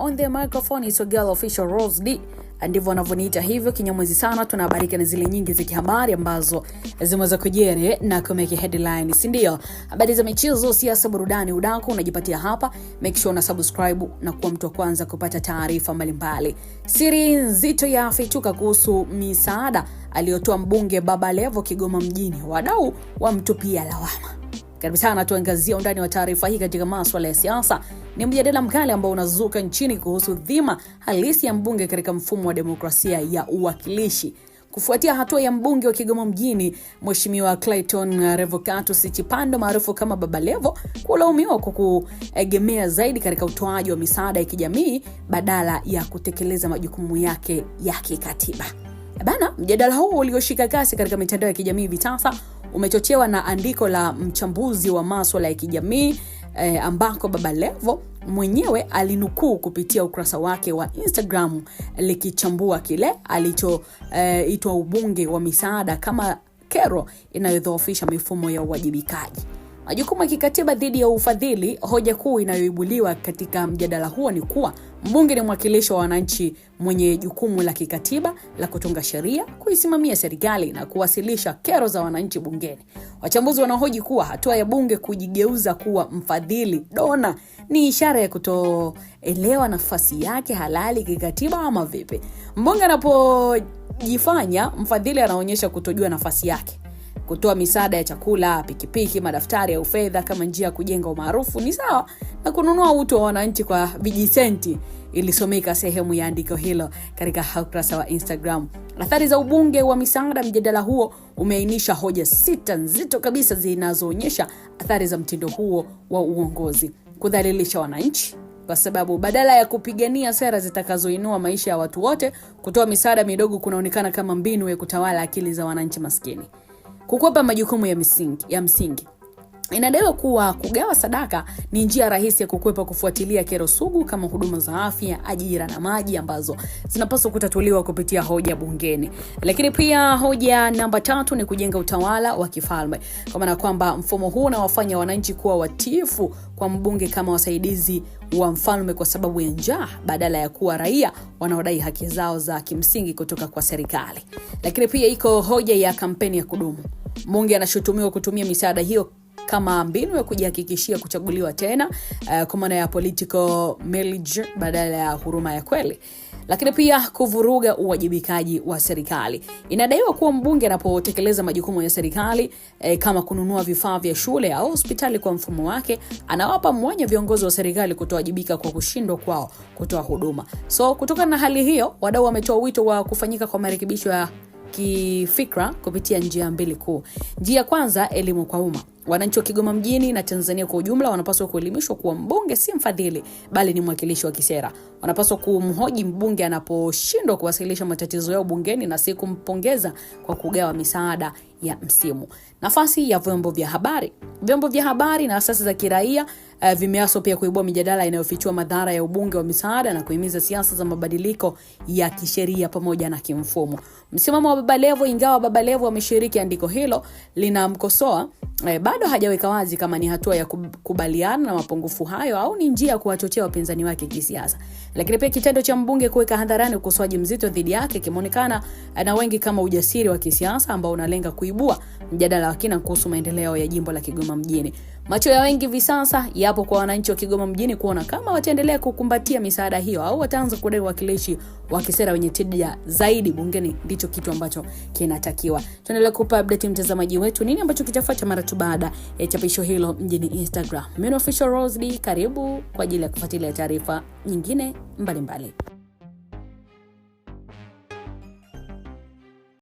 on the microphone is your girl official Rose D. Ndivyo wanavyoniita hivyo kinyamwezi sana. Tunahabarika na zile nyingi za kihabari ambazo zimeweza kujiri na kumeke headline, si ndio? Habari za michezo, siasa, burudani, udaku unajipatia hapa. Make sure una subscribe na kuwa mtu wa kwanza kupata taarifa mbalimbali. Siri nzito ya fichuka kuhusu misaada aliyotoa mbunge Baba Levo Kigoma mjini. Wadau wamtupia lawama. Karibu sana tuangazia undani wa taarifa hii katika masuala ya siasa. Ni mjadala mkali ambao unazuka nchini kuhusu dhima halisi ya mbunge katika mfumo wa demokrasia ya uwakilishi. Kufuatia hatua ya mbunge wa Kigoma mjini Mheshimiwa Clayton Revocatus Chipando maarufu kama Baba Levo kulaumiwa kwa kuegemea zaidi katika utoaji wa misaada ya kijamii badala ya kutekeleza majukumu yake ya kikatiba. Mjadala huu ulioshika kasi katika mitandao ya kijamii hivi sasa umechochewa na andiko la mchambuzi wa masuala ya kijamii ambako Baba Levo mwenyewe alinukuu kupitia ukurasa wake wa Instagram likichambua kile alichoitwa ubunge wa misaada kama kero inayodhoofisha mifumo ya uwajibikaji. Majukumu ya kikatiba dhidi ya ufadhili. Hoja kuu inayoibuliwa katika mjadala huo ni kuwa mbunge ni mwakilishi wa wananchi mwenye jukumu la kikatiba la kutunga sheria, kuisimamia serikali na kuwasilisha kero za wananchi bungeni. Wachambuzi wanahoji kuwa hatua ya bunge kujigeuza kuwa mfadhili dona ni ishara ya kutoelewa nafasi yake halali kikatiba ama vipi? Mbunge anapojifanya mfadhili anaonyesha kutojua nafasi yake. Kutoa misaada ya chakula, pikipiki, madaftari au fedha kama njia ya kujenga umaarufu ni sawa na kununua utu wa wananchi kwa vijisenti, ilisomeka sehemu ya andiko hilo katika ukurasa wa Instagram. Athari za ubunge wa misaada. Mjadala huo umeainisha hoja 6 nzito kabisa zinazoonyesha athari za mtindo huo wa uongozi. Kudhalilisha wananchi, kwa sababu badala ya kupigania sera zitakazoinua maisha ya watu wote, kutoa misaada midogo kunaonekana kama mbinu ya kutawala akili za wananchi maskini. Kukwepa majukumu ya msingi. Inadaiwa kuwa kugawa sadaka ni njia rahisi ya kukwepa kufuatilia kero sugu kama huduma za afya, ajira na maji ambazo zinapaswa kutatuliwa kupitia hoja bungeni. Lakini pia hoja namba 3 ni kujenga utawala wa kifalme. Kwa maana kwamba mfumo huu unawafanya wananchi kuwa watiifu kwa mbunge kama wasaidizi wa mfalme kwa sababu ya njaa badala ya kuwa raia wanaodai haki zao za kimsingi kutoka kwa serikali. Lakini pia iko hoja ya kampeni ya kudumu. Mbunge anashutumiwa kutumia misaada hiyo kama mbinu ya kujihakikishia kuchaguliwa tena, kwa maana ya political mileage badala ya huruma ya kweli. Lakini pia kuvuruga uwajibikaji wa serikali. Inadaiwa kuwa mbunge anapotekeleza majukumu ya serikali kama kununua vifaa vya shule au hospitali kwa mfumo wake, anawapa mwanya viongozi wa serikali kutowajibika kwa kushindwa kwao kutoa huduma. So kutokana na hali hiyo, wadau wametoa wito wa kufanyika kwa marekebisho ya kifikra kupitia njia mbili kuu. Njia kwanza, elimu kwa umma. Wananchi wa Kigoma mjini na Tanzania kwa ujumla wanapaswa kuelimishwa kuwa mbunge si mfadhili bali ni mwakilishi wa kisera. Wanapaswa kumhoji mbunge anaposhindwa kuwasilisha matatizo yao bungeni na si kumpongeza kwa kugawa misaada ya msimu. Nafasi ya vyombo vya habari. Vyombo vya habari na asasi za kiraia vimeaswa pia kuibua mijadala inayofichua madhara ya ubunge wa misaada na kuhimiza siasa za mabadiliko ya kisheria pamoja na kimfumo. Msimamo wa Baba Levo, ingawa Baba Levo ameshiriki andiko hilo linamkosoa, bado hajaweka wazi kama ni hatua ya kukubaliana na mapungufu hayo au ni njia ya kuwachochea wapinzani wake kisiasa. Lakini pia kitendo cha mbunge kuweka hadharani ukosoaji mzito dhidi yake kimeonekana na wengi kama ujasiri wa kisiasa ambao unalenga kuibua mjadala wa kina kuhusu maendeleo ya jimbo la Kigoma mjini. Macho ya wengi hivi sasa yapo kwa wananchi wa Kigoma mjini kuona kama wataendelea kukumbatia misaada hiyo au wataanza kudai wakilishi wa kisera wenye tija zaidi bungeni. Ndicho kitu ambacho kinatakiwa. Tuendelee kupa update mtazamaji wetu nini ambacho kitafuata mara tu baada ya chapisho hilo mjini Instagram. Mimi official Rose D, karibu kwa ajili ya kufuatilia taarifa nyingine mbalimbali.